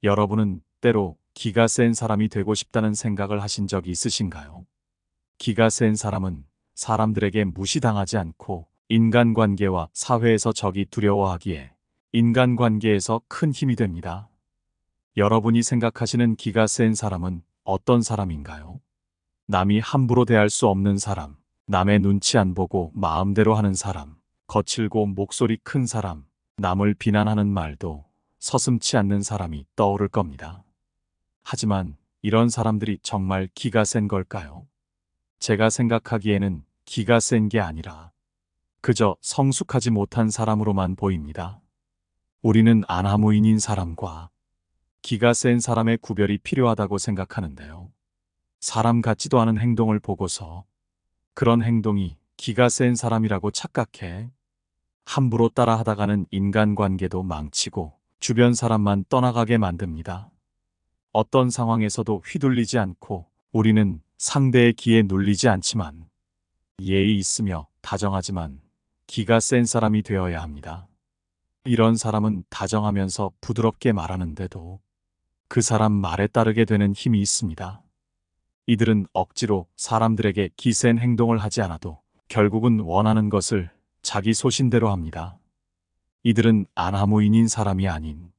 여러분은 때로 기가 센 사람이 되고 싶다는 생각을 하신 적이 있으신가요? 기가 센 사람은 사람들에게 무시당하지 않고 인간관계와 사회에서 적이 두려워하기에 인간관계에서 큰 힘이 됩니다. 여러분이 생각하시는 기가 센 사람은 어떤 사람인가요? 남이 함부로 대할 수 없는 사람, 남의 눈치 안 보고 마음대로 하는 사람, 거칠고 목소리 큰 사람, 남을 비난하는 말도 서슴지 않는 사람이 떠오를 겁니다. 하지만 이런 사람들이 정말 기가 센 걸까요? 제가 생각하기에는 기가 센 게 아니라 그저 성숙하지 못한 사람으로만 보입니다. 우리는 아나무인인 사람과 기가 센 사람의 구별이 필요하다고 생각하는데요. 사람 같지도 않은 행동을 보고서 그런 행동이 기가 센 사람이라고 착각해 함부로 따라하다가는 인간관계도 망치고 주변 사람만 떠나가게 만듭니다. 어떤 상황에서도 휘둘리지 않고 우리는 상대의 기에 눌리지 않지만 예의 있으며 다정하지만 기가 센 사람이 되어야 합니다. 이런 사람은 다정하면서 부드럽게 말하는데도 그 사람 말에 따르게 되는 힘이 있습니다. 이들은 억지로 사람들에게 기센 행동을 하지 않아도 결국은 원하는 것을 자기 소신대로 합니다. 이들은 아나무인인 사람이 아닌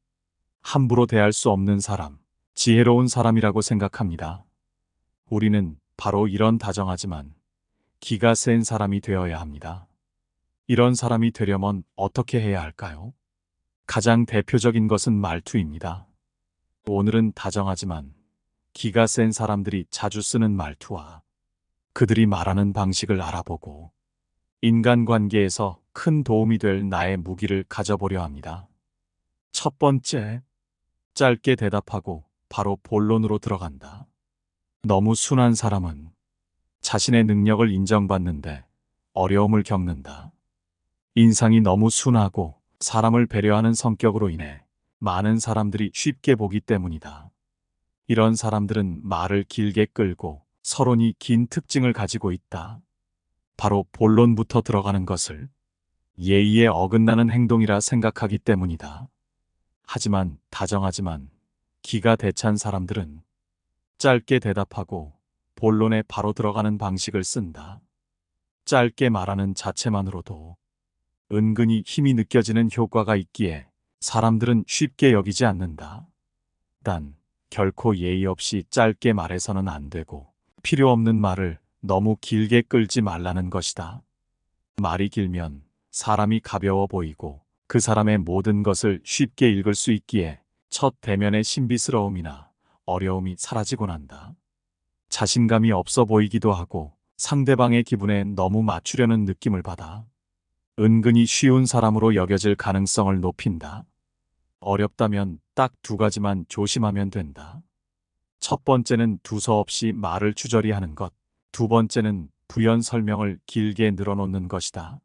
함부로 대할 수 없는 사람, 지혜로운 사람이라고 생각합니다. 우리는 바로 이런 다정하지만 기가 센 사람이 되어야 합니다. 이런 사람이 되려면 어떻게 해야 할까요? 가장 대표적인 것은 말투입니다. 오늘은 다정하지만 기가 센 사람들이 자주 쓰는 말투와 그들이 말하는 방식을 알아보고 인간관계에서 큰 도움이 될 나의 무기를 가져보려 합니다. 첫 번째, 짧게 대답하고 바로 본론으로 들어간다. 너무 순한 사람은 자신의 능력을 인정받는데 어려움을 겪는다. 인상이 너무 순하고 사람을 배려하는 성격으로 인해 많은 사람들이 쉽게 보기 때문이다. 이런 사람들은 말을 길게 끌고 서론이 긴 특징을 가지고 있다. 바로 본론부터 들어가는 것을 예의에 어긋나는 행동이라 생각하기 때문이다. 하지만 다정하지만 기가 대찬 사람들은 짧게 대답하고 본론에 바로 들어가는 방식을 쓴다. 짧게 말하는 자체만으로도 은근히 힘이 느껴지는 효과가 있기에 사람들은 쉽게 여기지 않는다. 단, 결코 예의 없이 짧게 말해서는 안 되고 필요 없는 말을 너무 길게 끌지 말라는 것이다. 말이 길면 사람이 가벼워 보이고 그 사람의 모든 것을 쉽게 읽을 수 있기에 첫 대면의 신비스러움이나 어려움이 사라지고 난다. 자신감이 없어 보이기도 하고 상대방의 기분에 너무 맞추려는 느낌을 받아 은근히 쉬운 사람으로 여겨질 가능성을 높인다. 어렵다면 딱 두 가지만 조심하면 된다. 첫 번째는 두서없이 말을 주저리 하는 것. 두 번째는 부연 설명을 길게 늘어놓는 것이다.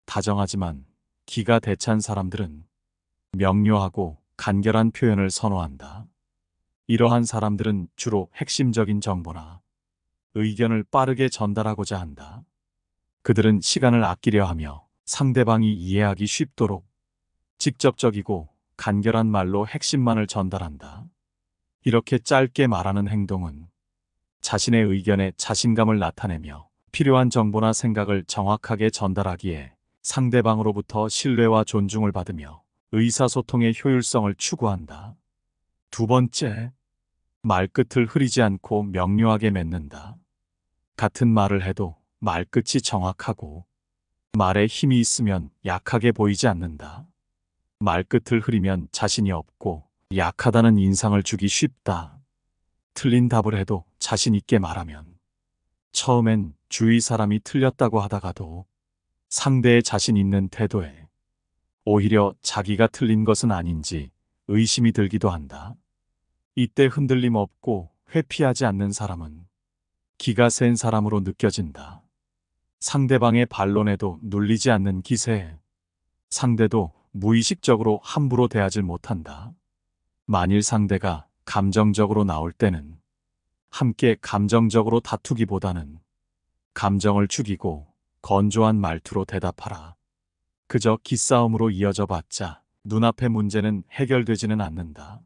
다정하지만 기가 대찬 사람들은 명료하고 간결한 표현을 선호한다. 이러한 사람들은 주로 핵심적인 정보나 의견을 빠르게 전달하고자 한다. 그들은 시간을 아끼려 하며 상대방이 이해하기 쉽도록 직접적이고 간결한 말로 핵심만을 전달한다. 이렇게 짧게 말하는 행동은 자신의 의견에 자신감을 나타내며 필요한 정보나 생각을 정확하게 전달하기에 상대방으로부터 신뢰와 존중을 받으며 의사소통의 효율성을 추구한다. 두 번째, 말끝을 흐리지 않고 명료하게 맺는다. 같은 말을 해도 말끝이 정확하고 말에 힘이 있으면 약하게 보이지 않는다. 말끝을 흐리면 자신이 없고 약하다는 인상을 주기 쉽다. 틀린 답을 해도 자신 있게 말하면 처음엔 주위 사람이 틀렸다고 하다가도 상대의 자신 있는 태도에 오히려 자기가 틀린 것은 아닌지 의심이 들기도 한다. 이때 흔들림 없고 회피하지 않는 사람은 기가 센 사람으로 느껴진다. 상대방의 반론에도 눌리지 않는 기세에 상대도 무의식적으로 함부로 대하질 못한다. 만일 상대가 감정적으로 나올 때는 함께 감정적으로 다투기보다는 감정을 죽이고 건조한 말투로 대답하라. 그저 기싸움으로 이어져 봤자 눈앞의 문제는 해결되지는 않는다.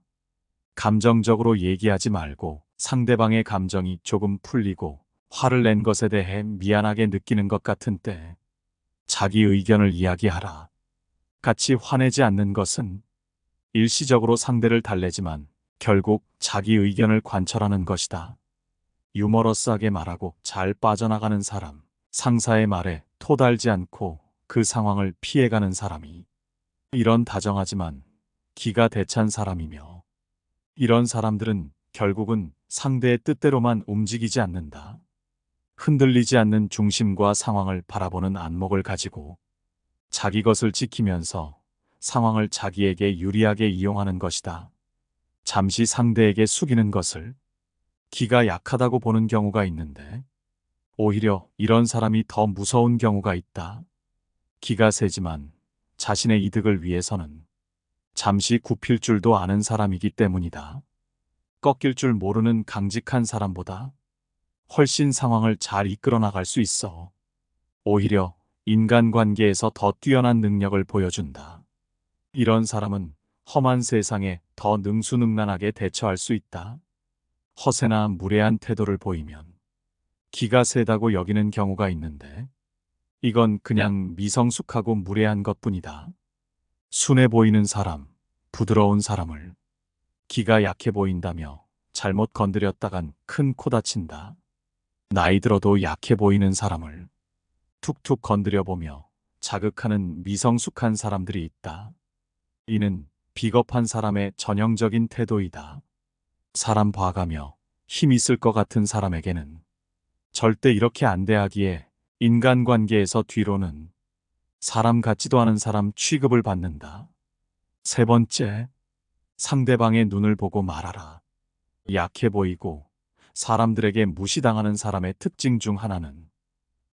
감정적으로 얘기하지 말고 상대방의 감정이 조금 풀리고 화를 낸 것에 대해 미안하게 느끼는 것 같은 때 자기 의견을 이야기하라. 같이 화내지 않는 것은 일시적으로 상대를 달래지만 결국 자기 의견을 관철하는 것이다. 유머러스하게 말하고 잘 빠져나가는 사람, 상사의 말에 토달지 않고 그 상황을 피해가는 사람이 이런 다정하지만 기가 대찬 사람이며, 이런 사람들은 결국은 상대의 뜻대로만 움직이지 않는다. 흔들리지 않는 중심과 상황을 바라보는 안목을 가지고 자기 것을 지키면서 상황을 자기에게 유리하게 이용하는 것이다. 잠시 상대에게 숙이는 것을 기가 약하다고 보는 경우가 있는데 오히려 이런 사람이 더 무서운 경우가 있다. 기가 세지만 자신의 이득을 위해서는 잠시 굽힐 줄도 아는 사람이기 때문이다. 꺾일 줄 모르는 강직한 사람보다 훨씬 상황을 잘 이끌어 나갈 수 있어. 오히려 인간관계에서 더 뛰어난 능력을 보여준다. 이런 사람은 험한 세상에 더 능수능란하게 대처할 수 있다. 허세나 무례한 태도를 보이면 기가 세다고 여기는 경우가 있는데 이건 그냥 미성숙하고 무례한 것뿐이다. 순해 보이는 사람, 부드러운 사람을 기가 약해 보인다며 잘못 건드렸다간 큰 코 다친다. 나이 들어도 약해 보이는 사람을 툭툭 건드려보며 자극하는 미성숙한 사람들이 있다. 이는 비겁한 사람의 전형적인 태도이다. 사람 봐가며 힘 있을 것 같은 사람에게는 절대 이렇게 안 대하기에 인간관계에서 뒤로는 사람 같지도 않은 사람 취급을 받는다. 세 번째, 상대방의 눈을 보고 말하라. 약해 보이고 사람들에게 무시당하는 사람의 특징 중 하나는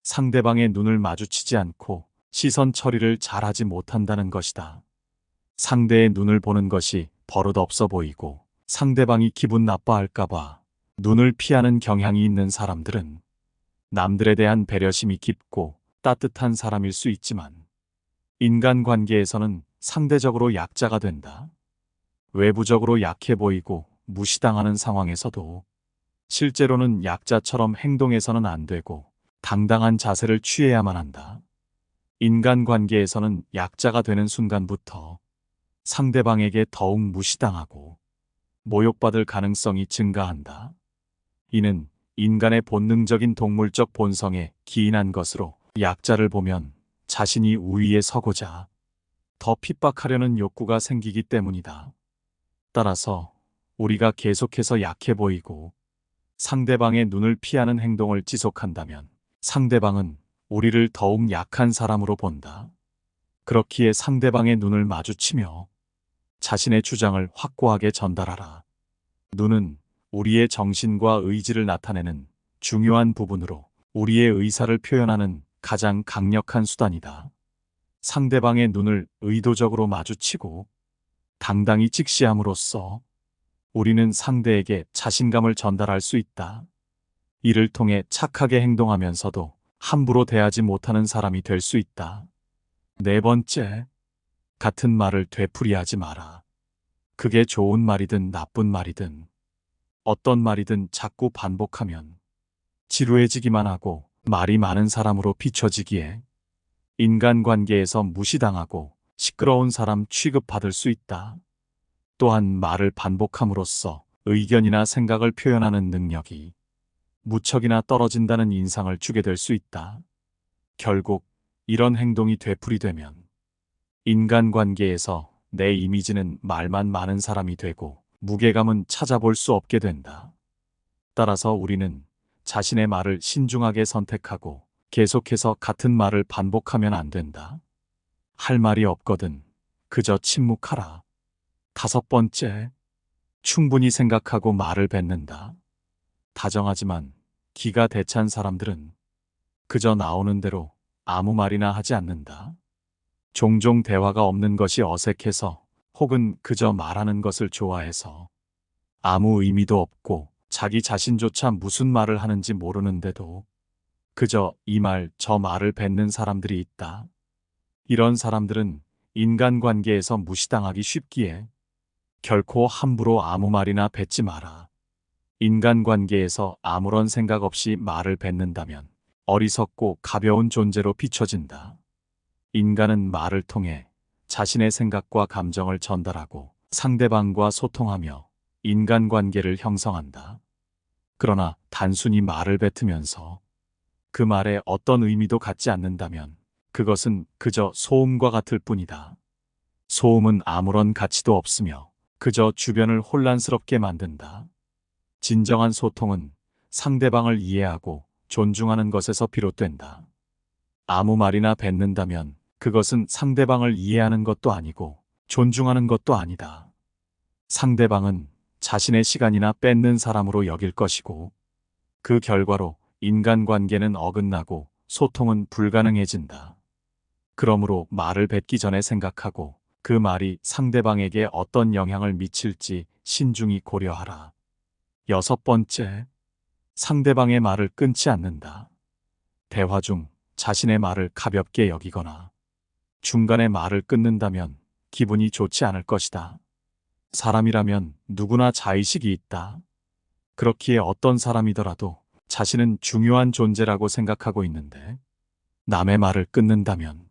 상대방의 눈을 마주치지 않고 시선 처리를 잘하지 못한다는 것이다. 상대의 눈을 보는 것이 버릇없어 보이고 상대방이 기분 나빠할까봐 눈을 피하는 경향이 있는 사람들은 남들에 대한 배려심이 깊고 따뜻한 사람일 수 있지만 인간관계에서는 상대적으로 약자가 된다. 외부적으로 약해 보이고 무시당하는 상황에서도 실제로는 약자처럼 행동해서는 안 되고 당당한 자세를 취해야만 한다. 인간관계에서는 약자가 되는 순간부터 상대방에게 더욱 무시당하고 모욕받을 가능성이 증가한다. 이는 인간의 본능적인 동물적 본성에 기인한 것으로 약자를 보면 자신이 우위에 서고자 더 핍박하려는 욕구가 생기기 때문이다. 따라서 우리가 계속해서 약해 보이고 상대방의 눈을 피하는 행동을 지속한다면 상대방은 우리를 더욱 약한 사람으로 본다. 그렇기에 상대방의 눈을 마주치며 자신의 주장을 확고하게 전달하라. 눈은 우리의 정신과 의지를 나타내는 중요한 부분으로 우리의 의사를 표현하는 가장 강력한 수단이다. 상대방의 눈을 의도적으로 마주치고 당당히 직시함으로써 우리는 상대에게 자신감을 전달할 수 있다. 이를 통해 착하게 행동하면서도 함부로 대하지 못하는 사람이 될 수 있다. 네 번째, 같은 말을 되풀이하지 마라. 그게 좋은 말이든 나쁜 말이든 어떤 말이든 자꾸 반복하면 지루해지기만 하고 말이 많은 사람으로 비춰지기에 인간관계에서 무시당하고 시끄러운 사람 취급받을 수 있다. 또한 말을 반복함으로써 의견이나 생각을 표현하는 능력이 무척이나 떨어진다는 인상을 주게 될 수 있다. 결국 이런 행동이 되풀이되면 인간관계에서 내 이미지는 말만 많은 사람이 되고 무게감은 찾아볼 수 없게 된다. 따라서 우리는 자신의 말을 신중하게 선택하고 계속해서 같은 말을 반복하면 안 된다. 할 말이 없거든 그저 침묵하라. 다섯 번째, 충분히 생각하고 말을 뱉는다. 다정하지만 기가 대찬 사람들은 그저 나오는 대로 아무 말이나 하지 않는다. 종종 대화가 없는 것이 어색해서 혹은 그저 말하는 것을 좋아해서 아무 의미도 없고 자기 자신조차 무슨 말을 하는지 모르는데도 그저 이 말 저 말을 뱉는 사람들이 있다. 이런 사람들은 인간관계에서 무시당하기 쉽기에 결코 함부로 아무 말이나 뱉지 마라. 인간관계에서 아무런 생각 없이 말을 뱉는다면 어리석고 가벼운 존재로 비춰진다. 인간은 말을 통해 자신의 생각과 감정을 전달하고 상대방과 소통하며 인간관계를 형성한다. 그러나 단순히 말을 뱉으면서 그 말에 어떤 의미도 갖지 않는다면 그것은 그저 소음과 같을 뿐이다. 소음은 아무런 가치도 없으며 그저 주변을 혼란스럽게 만든다. 진정한 소통은 상대방을 이해하고 존중하는 것에서 비롯된다. 아무 말이나 뱉는다면 그것은 상대방을 이해하는 것도 아니고 존중하는 것도 아니다. 상대방은 자신의 시간이나 뺏는 사람으로 여길 것이고 그 결과로 인간관계는 어긋나고 소통은 불가능해진다. 그러므로 말을 뱉기 전에 생각하고 그 말이 상대방에게 어떤 영향을 미칠지 신중히 고려하라. 6번째, 상대방의 말을 끊지 않는다. 대화 중 자신의 말을 가볍게 여기거나 중간에 말을 끊는다면 기분이 좋지 않을 것이다. 사람이라면 누구나 자의식이 있다. 그렇기에 어떤 사람이더라도 자신은 중요한 존재라고 생각하고 있는데 남의 말을 끊는다면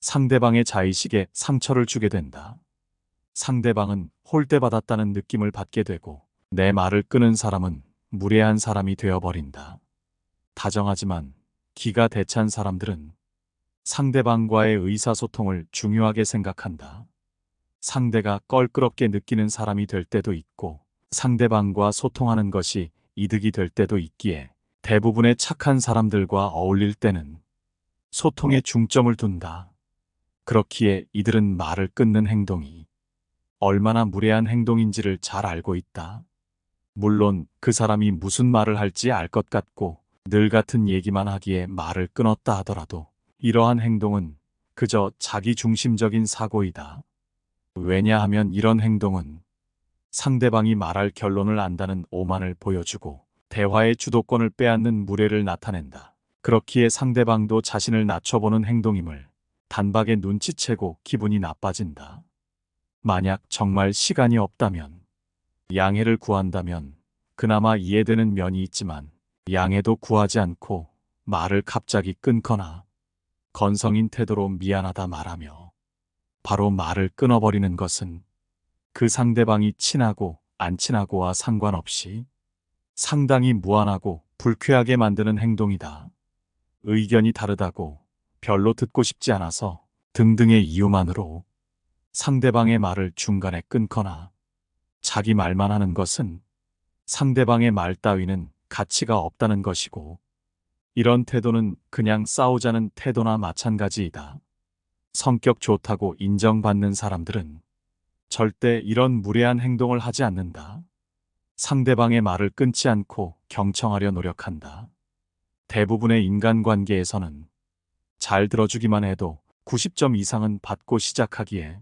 상대방의 자의식에 상처를 주게 된다. 상대방은 홀대받았다는 느낌을 받게 되고 내 말을 끊은 사람은 무례한 사람이 되어버린다. 다정하지만 기가 대찬 사람들은 상대방과의 의사소통을 중요하게 생각한다. 상대가 껄끄럽게 느끼는 사람이 될 때도 있고 상대방과 소통하는 것이 이득이 될 때도 있기에 대부분의 착한 사람들과 어울릴 때는 소통에 중점을 둔다. 그렇기에 이들은 말을 끊는 행동이 얼마나 무례한 행동인지를 잘 알고 있다. 물론 그 사람이 무슨 말을 할지 알 것 같고 늘 같은 얘기만 하기에 말을 끊었다 하더라도 이러한 행동은 그저 자기 중심적인 사고이다. 왜냐하면 이런 행동은 상대방이 말할 결론을 안다는 오만을 보여주고 대화의 주도권을 빼앗는 무례를 나타낸다. 그렇기에 상대방도 자신을 낮춰보는 행동임을 단박에 눈치채고 기분이 나빠진다. 만약 정말 시간이 없다면, 양해를 구한다면 그나마 이해되는 면이 있지만 양해도 구하지 않고 말을 갑자기 끊거나 건성인 태도로 미안하다 말하며 바로 말을 끊어버리는 것은 그 상대방이 친하고 안 친하고와 상관없이 상당히 무안하고 불쾌하게 만드는 행동이다. 의견이 다르다고, 별로 듣고 싶지 않아서 등등의 이유만으로 상대방의 말을 중간에 끊거나 자기 말만 하는 것은 상대방의 말 따위는 가치가 없다는 것이고 이런 태도는 그냥 싸우자는 태도나 마찬가지이다. 성격 좋다고 인정받는 사람들은 절대 이런 무례한 행동을 하지 않는다. 상대방의 말을 끊지 않고 경청하려 노력한다. 대부분의 인간관계에서는 잘 들어주기만 해도 90점 이상은 받고 시작하기에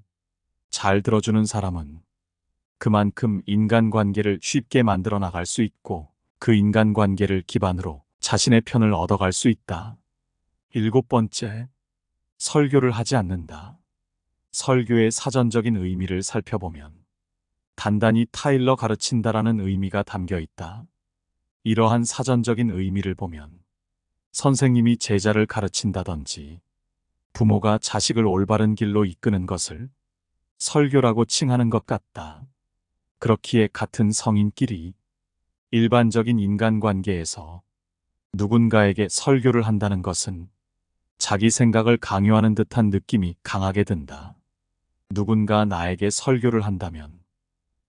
잘 들어주는 사람은 그만큼 인간관계를 쉽게 만들어 나갈 수 있고 그 인간관계를 기반으로 자신의 편을 얻어갈 수 있다. 7번째, 설교를 하지 않는다. 설교의 사전적인 의미를 살펴보면 단단히 타일러 가르친다라는 의미가 담겨 있다. 이러한 사전적인 의미를 보면 선생님이 제자를 가르친다든지 부모가 자식을 올바른 길로 이끄는 것을 설교라고 칭하는 것 같다. 그렇기에 같은 성인끼리 일반적인 인간관계에서 누군가에게 설교를 한다는 것은 자기 생각을 강요하는 듯한 느낌이 강하게 든다. 누군가 나에게 설교를 한다면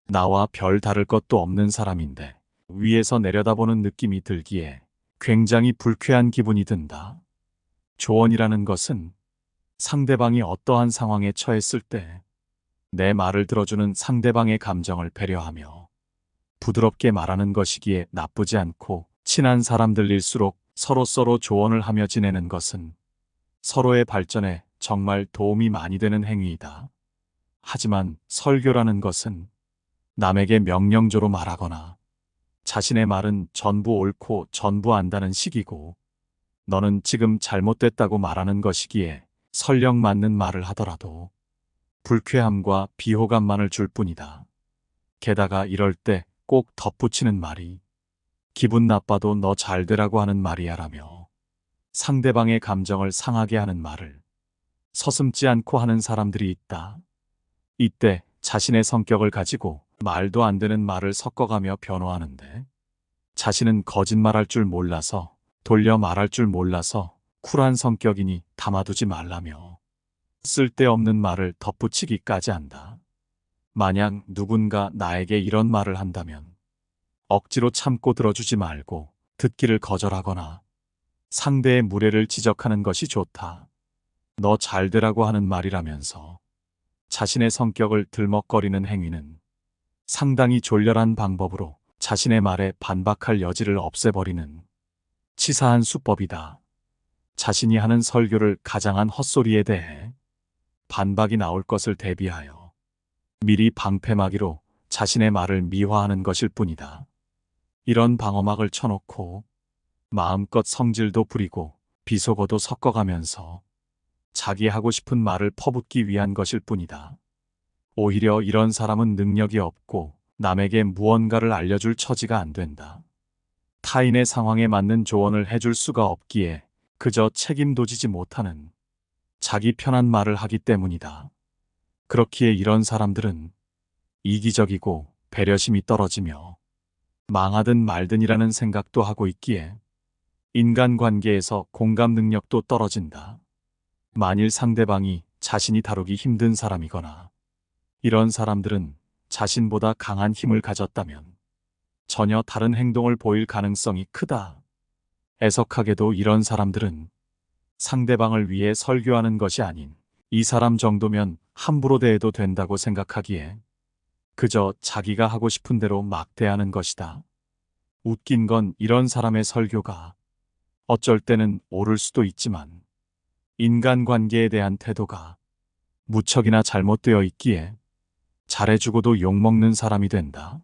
나와 별 다를 것도 없는 사람인데 위에서 내려다보는 느낌이 들기에 굉장히 불쾌한 기분이 든다. 조언이라는 것은 상대방이 어떠한 상황에 처했을 때 내 말을 들어주는 상대방의 감정을 배려하며 부드럽게 말하는 것이기에 나쁘지 않고 친한 사람들일수록 서로서로 조언을 하며 지내는 것은 서로의 발전에 정말 도움이 많이 되는 행위이다. 하지만 설교라는 것은 남에게 명령조로 말하거나 자신의 말은 전부 옳고 전부 안다는 식이고 너는 지금 잘못됐다고 말하는 것이기에 설령 맞는 말을 하더라도 불쾌함과 비호감만을 줄 뿐이다. 게다가 이럴 때 꼭 덧붙이는 말이 기분 나빠도 너 잘 되라고 하는 말이야 라며 상대방의 감정을 상하게 하는 말을 서슴지 않고 하는 사람들이 있다. 이때 자신의 성격을 가지고 말도 안 되는 말을 섞어가며 변호하는데 자신은 거짓말할 줄 몰라서 돌려 말할 줄 몰라서 쿨한 성격이니 담아두지 말라며 쓸데없는 말을 덧붙이기까지 한다. 만약 누군가 나에게 이런 말을 한다면 억지로 참고 들어주지 말고 듣기를 거절하거나 상대의 무례를 지적하는 것이 좋다. 너 잘 되라고 하는 말이라면서 자신의 성격을 들먹거리는 행위는 상당히 졸렬한 방법으로 자신의 말에 반박할 여지를 없애버리는 치사한 수법이다. 자신이 하는 설교를 가장한 헛소리에 대해 반박이 나올 것을 대비하여 미리 방패막이로 자신의 말을 미화하는 것일 뿐이다. 이런 방어막을 쳐놓고 마음껏 성질도 부리고 비속어도 섞어가면서 자기 하고 싶은 말을 퍼붓기 위한 것일 뿐이다. 오히려 이런 사람은 능력이 없고 남에게 무언가를 알려줄 처지가 안 된다. 타인의 상황에 맞는 조언을 해줄 수가 없기에 그저 책임도지지 못하는 자기 편한 말을 하기 때문이다. 그렇기에 이런 사람들은 이기적이고 배려심이 떨어지며 망하든 말든이라는 생각도 하고 있기에 인간관계에서 공감 능력도 떨어진다. 만일 상대방이 자신이 다루기 힘든 사람이거나 이런 사람들은 자신보다 강한 힘을 가졌다면 전혀 다른 행동을 보일 가능성이 크다. 애석하게도 이런 사람들은 상대방을 위해 설교하는 것이 아닌 이 사람 정도면 함부로 대해도 된다고 생각하기에 그저 자기가 하고 싶은 대로 막 대하는 것이다. 웃긴 건 이런 사람의 설교가 어쩔 때는 옳을 수도 있지만 인간관계에 대한 태도가 무척이나 잘못되어 있기에 잘해주고도 욕먹는 사람이 된다.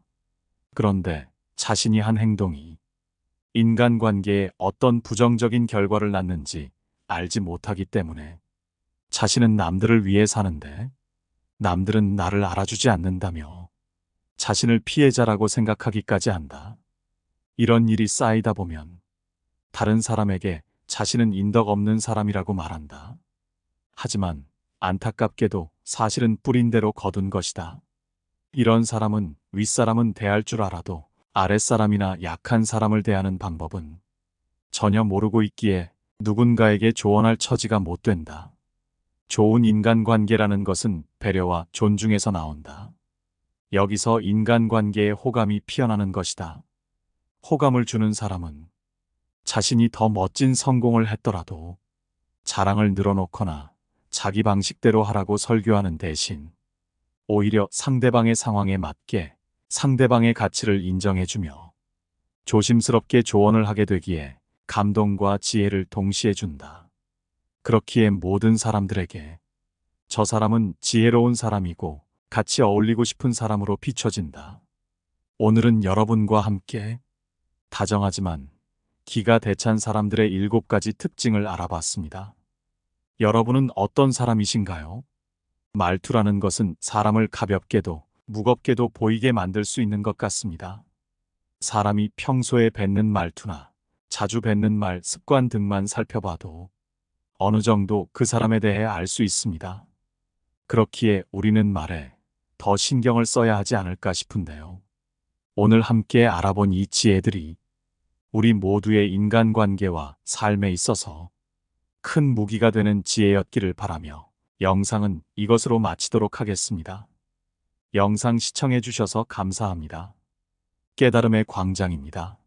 그런데 자신이 한 행동이 인간관계에 어떤 부정적인 결과를 낳는지 알지 못하기 때문에 자신은 남들을 위해 사는데 남들은 나를 알아주지 않는다며 자신을 피해자라고 생각하기까지 한다. 이런 일이 쌓이다 보면 다른 사람에게 자신은 인덕 없는 사람이라고 말한다. 하지만 안타깝게도 사실은 뿌린 대로 거둔 것이다. 이런 사람은 윗사람은 대할 줄 알아도 아랫사람이나 약한 사람을 대하는 방법은 전혀 모르고 있기에 누군가에게 조언할 처지가 못 된다. 좋은 인간관계라는 것은 배려와 존중에서 나온다. 여기서 인간관계에 호감이 피어나는 것이다. 호감을 주는 사람은 자신이 더 멋진 성공을 했더라도 자랑을 늘어놓거나 자기 방식대로 하라고 설교하는 대신 오히려 상대방의 상황에 맞게 상대방의 가치를 인정해주며 조심스럽게 조언을 하게 되기에 감동과 지혜를 동시에 준다. 그렇기에 모든 사람들에게 저 사람은 지혜로운 사람이고 같이 어울리고 싶은 사람으로 비춰진다. 오늘은 여러분과 함께 다정하지만 기가 대찬 사람들의 7가지 특징을 알아봤습니다. 여러분은 어떤 사람이신가요? 말투라는 것은 사람을 가볍게도 무겁게도 보이게 만들 수 있는 것 같습니다. 사람이 평소에 뱉는 말투나 자주 뱉는 말 습관 등만 살펴봐도 어느 정도 그 사람에 대해 알 수 있습니다. 그렇기에 우리는 말에 더 신경을 써야 하지 않을까 싶은데요. 오늘 함께 알아본 이 지혜들이 우리 모두의 인간관계와 삶에 있어서 큰 무기가 되는 지혜였기를 바라며 영상은 이것으로 마치도록 하겠습니다. 영상 시청해 주셔서 감사합니다. 깨달음의 광장입니다.